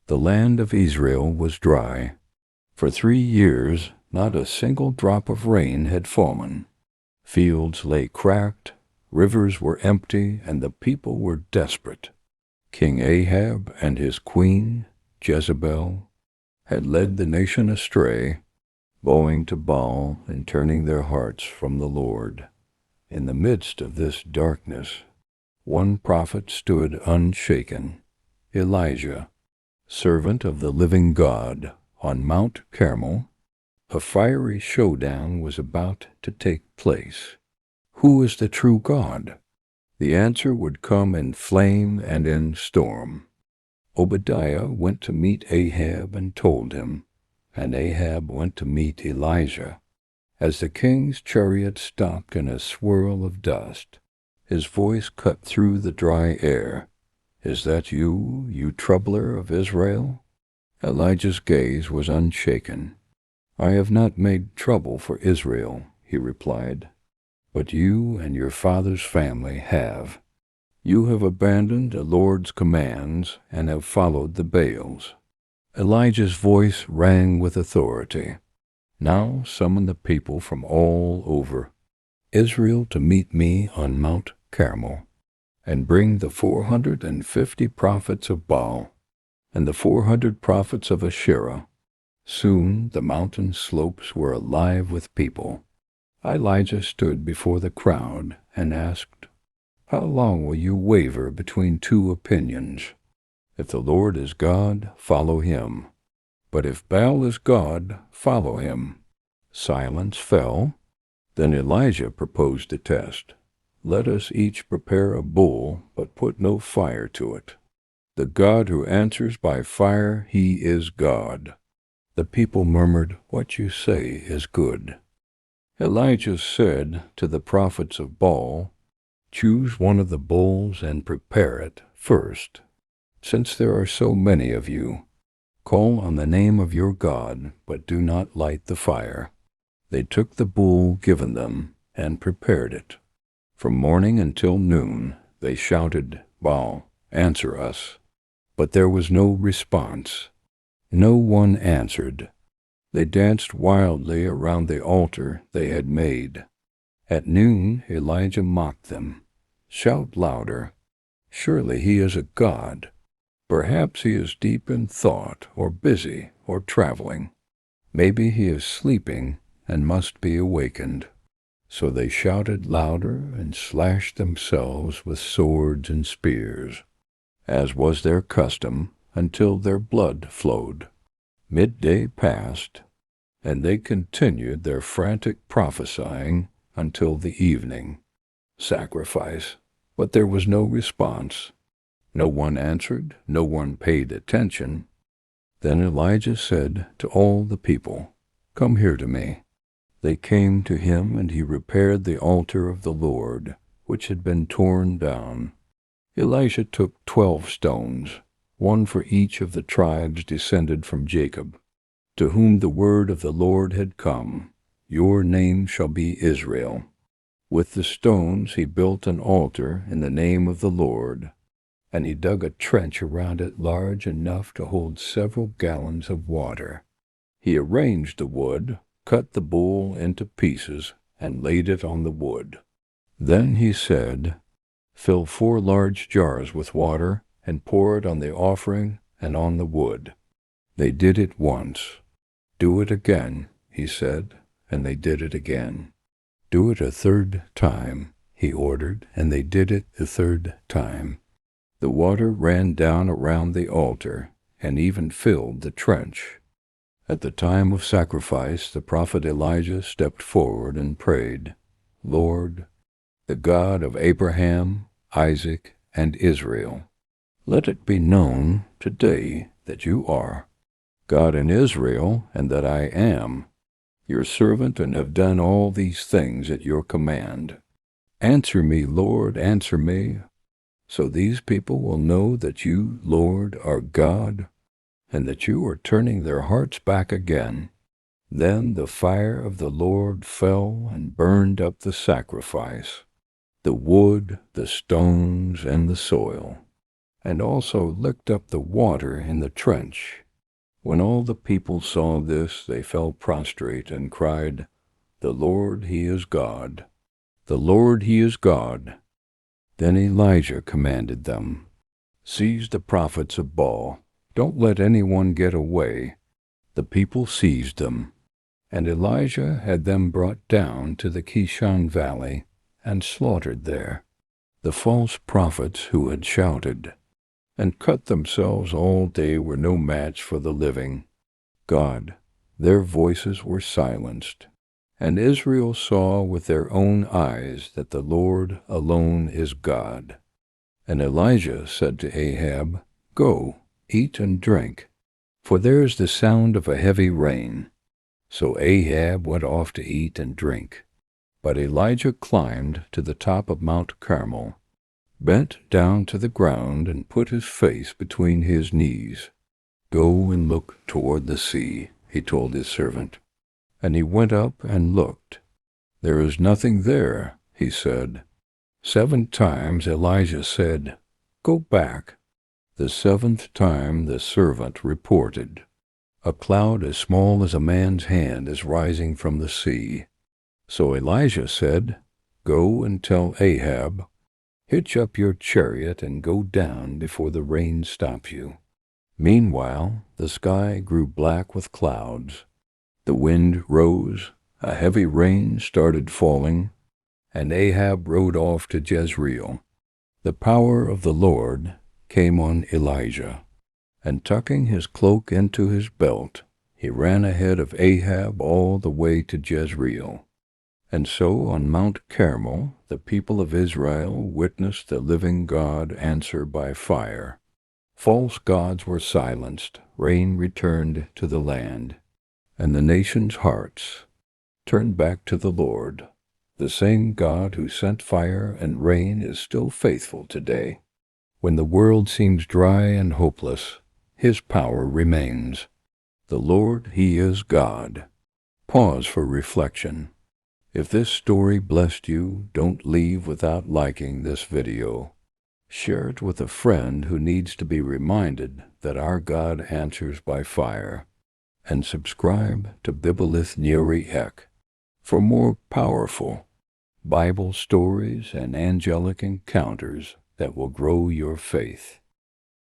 The land of Israel was dry. For 3 years not a single drop of rain had fallen. Fields lay cracked, rivers were empty, and the people were desperate. King Ahab and his queen, Jezebel, had led the nation astray, bowing to Baal and turning their hearts from the Lord. In the midst of this darkness, one prophet stood unshaken, Elijah, servant of the living God. On Mount Carmel, a fiery showdown was about to take place. Who is the true God? The answer would come in flame and in storm. Obadiah went to meet Ahab and told him, and Ahab went to meet Elijah. As the king's chariot stopped in a swirl of dust, his voice cut through the dry air. "Is that you, you troubler of Israel?" Elijah's gaze was unshaken. "I have not made trouble for Israel," he replied, "but you and your father's family have. You have abandoned the Lord's commands and have followed the Baals." Elijah's voice rang with authority. "Now summon the people from all over Israel to meet me on Mount Carmel, and bring the 450 prophets of Baal and the 400 prophets of Asherah." Soon the mountain slopes were alive with people. Elijah stood before the crowd and asked, "How long will you waver between two opinions? If the Lord is God, follow him. But if Baal is God, follow him." Silence fell. Then Elijah proposed a test. "Let us each prepare a bull, but put no fire to it. The God who answers by fire, he is God." The people murmured, "What you say is good." Elijah said to the prophets of Baal, "Choose one of the bulls and prepare it first. Since there are so many of you, call on the name of your God, but do not light the fire." They took the bull given them and prepared it. From morning until noon they shouted, "Baal, answer us." But there was no response. No one answered. They danced wildly around the altar they had made. At noon Elijah mocked them. "Shout louder. Surely he is a god. Perhaps he is deep in thought, or busy, or traveling. Maybe he is sleeping and must be awakened." So they shouted louder and slashed themselves with swords and spears, as was their custom, until their blood flowed. Midday passed, and they continued their frantic prophesying until the evening. Sacrifice, but there was no response. No one answered, no one paid attention. Then Elijah said to all the people, "Come here to me." They came to him, and he repaired the altar of the Lord, which had been torn down. Elisha took 12 stones, one for each of the tribes descended from Jacob, to whom the word of the Lord had come, "Your name shall be Israel." With the stones he built an altar in the name of the Lord, and he dug a trench around it large enough to hold several gallons of water. He arranged the wood, cut the bull into pieces, and laid it on the wood. Then he said, "Fill 4 large jars with water, and pour it on the offering and on the wood." They did it once. "Do it again," he said, and they did it again. "Do it a 3rd time," he ordered, and they did it the 3rd time. The water ran down around the altar, and even filled the trench. At the time of sacrifice, the prophet Elijah stepped forward and prayed, "Lord, the God of Abraham, Isaac, and Israel, let it be known today that you are God in Israel, and that I am your servant and have done all these things at your command. Answer me, Lord, answer me, so these people will know that you, Lord, are God, and that you are turning their hearts back again." Then the fire of the Lord fell and burned up the sacrifice, the wood, the stones, and the soil. and also licked up the water in the trench. When all the people saw this, they fell prostrate and cried, "The Lord, He is God! The Lord, He is God!" Then Elijah commanded them, "Seize the prophets of Baal. Don't let anyone get away." The people seized them, and Elijah had them brought down to the Kishon Valley and slaughtered there. The false prophets who had shouted and cut themselves all day were no match for the living God. Their voices were silenced, and Israel saw with their own eyes that the Lord alone is God. And Elijah said to Ahab, "Go, eat and drink, for there is the sound of a heavy rain." So Ahab went off to eat and drink. But Elijah climbed to the top of Mount Carmel, bent down to the ground, and put his face between his knees. "Go and look toward the sea," he told his servant. And he went up and looked. "There is nothing there," he said. 7 times Elijah said, "Go back." The 7th time the servant reported, "A cloud as small as a man's hand is rising from the sea." So Elijah said, "Go and tell Ahab, hitch up your chariot and go down before the rain stops you." Meanwhile, the sky grew black with clouds. The wind rose, a heavy rain started falling, and Ahab rode off to Jezreel. The power of the Lord came on Elijah, and tucking his cloak into his belt, he ran ahead of Ahab all the way to Jezreel. And so on Mount Carmel, the people of Israel witnessed the living God answer by fire. False gods were silenced, rain returned to the land, and the nation's hearts turned back to the Lord. The same God who sent fire and rain is still faithful today. When the world seems dry and hopeless, His power remains. The Lord, He is God. Pause for reflection. If this story blessed you, don't leave without liking this video. Share it with a friend who needs to be reminded that our God answers by fire. And subscribe to Bibelith Neri Ek for more powerful Bible stories and angelic encounters that will grow your faith.